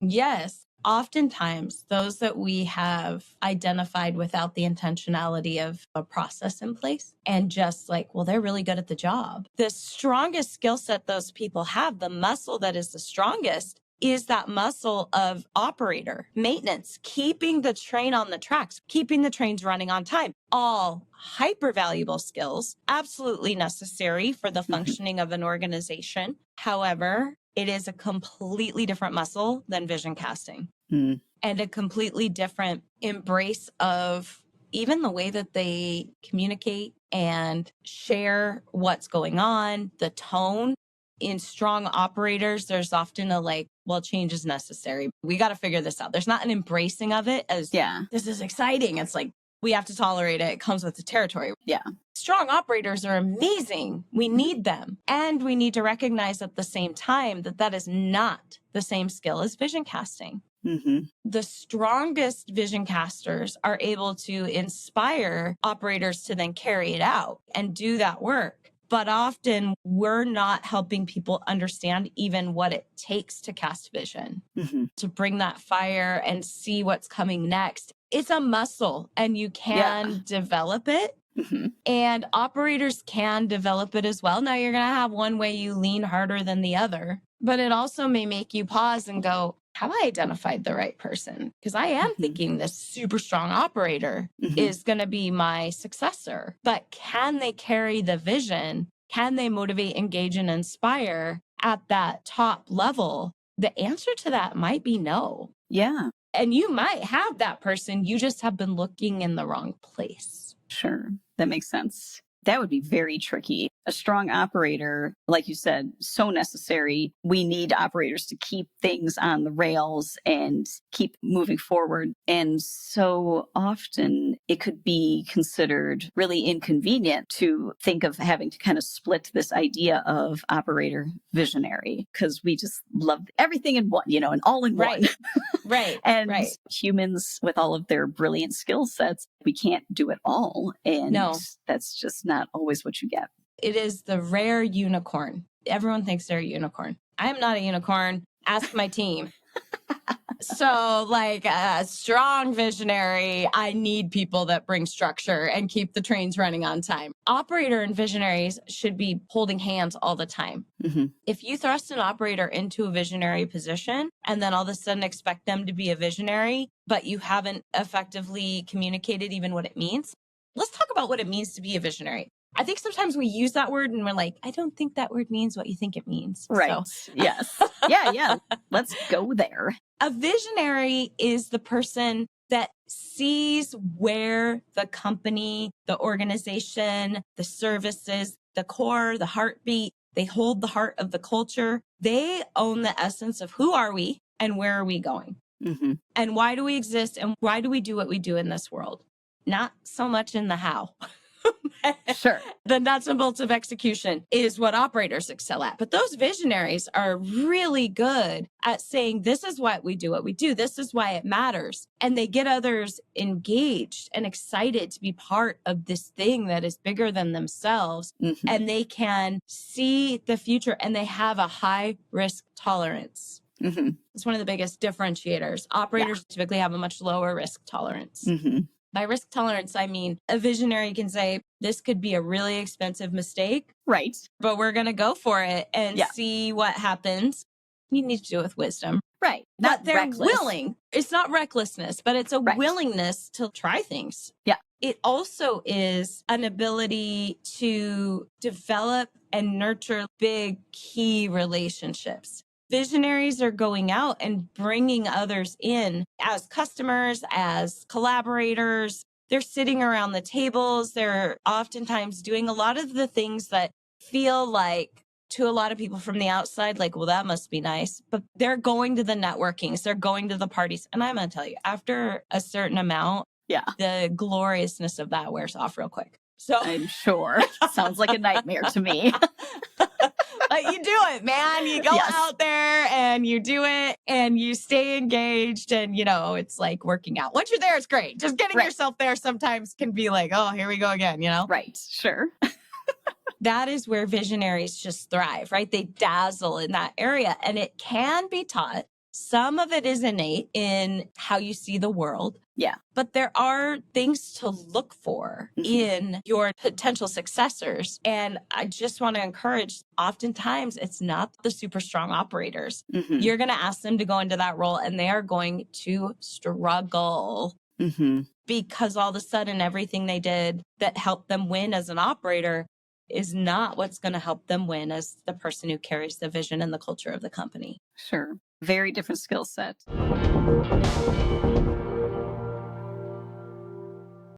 Yes. Oftentimes, those that we have identified without the intentionality of a process in place and just like, well, they're really good at the job. The strongest skill set those people have, the muscle that is the strongest, is that muscle of operator, maintenance, keeping the train on the tracks, keeping the trains running on time. All hyper valuable skills, absolutely necessary for the functioning of an organization. However, it is a completely different muscle than vision casting and a completely different embrace of even the way that they communicate and share what's going on, the tone. In strong operators, there's often a like, well, change is necessary. We got to figure this out. There's not an embracing of it as this is exciting. It's like, we have to tolerate it. It comes with the territory. Yeah. Strong operators are amazing. We need them. And we need to recognize at the same time that that is not the same skill as vision casting. The strongest vision casters are able to inspire operators to then carry it out and do that work. But often we're not helping people understand even what it takes to cast vision, to bring that fire and see what's coming next. It's a muscle and you can develop it. And operators can develop it as well. Now you're going to have one way you lean harder than the other, but it also may make you pause and go, have I identified the right person? Because I am thinking this super strong operator is going to be my successor, but can they carry the vision? Can they motivate, engage, and inspire at that top level? The answer to that might be no. Yeah. And you might have that person. You just have been looking in the wrong place. Sure. That makes sense. That would be very tricky. A strong operator, like you said, so necessary. We need operators to keep things on the rails and keep moving forward. And so often it could be considered really inconvenient to think of having to kind of split this idea of operator visionary because we just love everything in one, and all in one. Right. And humans with all of their brilliant skill sets, we can't do it all. And that's just not always what you get. It is the rare unicorn. Everyone thinks they're a unicorn. I'm not a unicorn. Ask my team. So like a strong visionary, I need people that bring structure and keep the trains running on time. Operator and visionaries should be holding hands all the time. If you thrust an operator into a visionary position and then all of a sudden expect them to be a visionary, but you haven't effectively communicated even what it means, let's talk about what it means to be a visionary. I think sometimes we use that word and we're like, I don't think that word means what you think it means. Right. So. Yes. Yeah. Let's go there. A visionary is the person that sees where the company, the organization, the services, the core, the heartbeat, they hold the heart of the culture. They own the essence of who are we and where are we going? And why do we exist? And why do we do what we do in this world? Not so much in the how. Sure. The nuts and bolts of execution is what operators excel at. But those visionaries are really good at saying, this is what we do. This is why it matters. And they get others engaged and excited to be part of this thing that is bigger than themselves. And they can see the future and they have a high risk tolerance. It's one of the biggest differentiators. Operators typically have a much lower risk tolerance. By risk tolerance, I mean a visionary can say, this could be a really expensive mistake. Right. But we're going to go for it and see what happens. You need to do it with wisdom. Right. Not they're willing. It's not recklessness, but it's a willingness to try things. Yeah. It also is an ability to develop and nurture big key relationships. Visionaries are going out and bringing others in as customers, as collaborators. They're sitting around the tables. They're oftentimes doing a lot of the things that feel like to a lot of people from the outside, like, well, that must be nice. But they're going to the networkings. They're going to the parties. And I'm going to tell you, after a certain amount, the gloriousness of that wears off real quick. So I'm sure. Sounds like a nightmare to me. But you do it, man. You go out there and you do it and you stay engaged and, it's like working out. Once you're there, it's great. Just getting yourself there sometimes can be like, oh, here we go again, Right. Sure. That is where visionaries just thrive, right? They dazzle in that area and it can be taught. Some of it is innate in how you see the world. Yeah. But there are things to look for in your potential successors. And I just want to encourage, oftentimes it's not the super strong operators. You're going to ask them to go into that role and they are going to struggle because all of a sudden everything they did that helped them win as an operator is not what's going to help them win as the person who carries the vision and the culture of the company. Sure. Very different skill set.